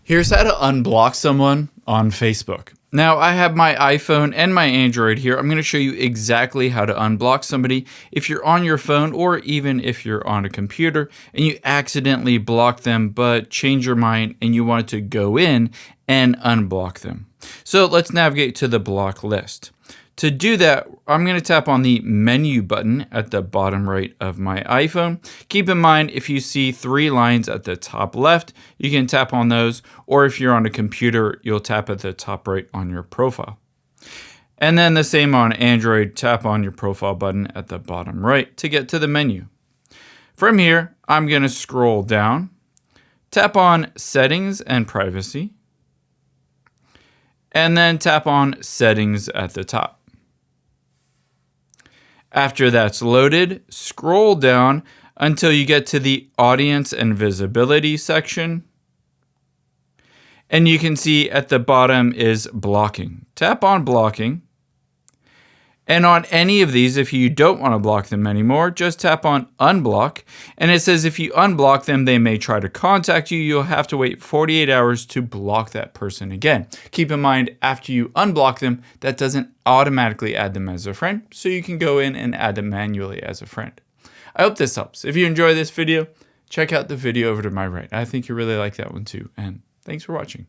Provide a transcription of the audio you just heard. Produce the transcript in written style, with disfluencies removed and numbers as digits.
Here's how to unblock someone on Facebook. Now, I have my iPhone and my Android here. I'm going to show you exactly how to unblock somebody if you're on your phone or even if you're on a computer and you accidentally block them but change your mind and you want to go in and unblock them. So let's navigate to the block list. To do that, I'm going to tap on the menu button at the bottom right of my iPhone. Keep in mind, if you see 3 lines at the top left, you can tap on those, or if you're on a computer, you'll tap at the top right on your profile. And then the same on Android, tap on your profile button at the bottom right to get to the menu. From here, I'm going to scroll down, tap on Settings and Privacy, and then tap on Settings at the top. After that's loaded, scroll down until you get to the Audience and Visibility section. And you can see at the bottom is Blocking. Tap on Blocking. And on any of these, if you don't want to block them anymore, just tap on Unblock. And it says if you unblock them, they may try to contact you. You'll have to wait 48 hours to block that person again. Keep in mind, after you unblock them, that doesn't automatically add them as a friend. So you can go in and add them manually as a friend. I hope this helps. If you enjoy this video, check out the video over to my right. I think you really like that one too. And thanks for watching.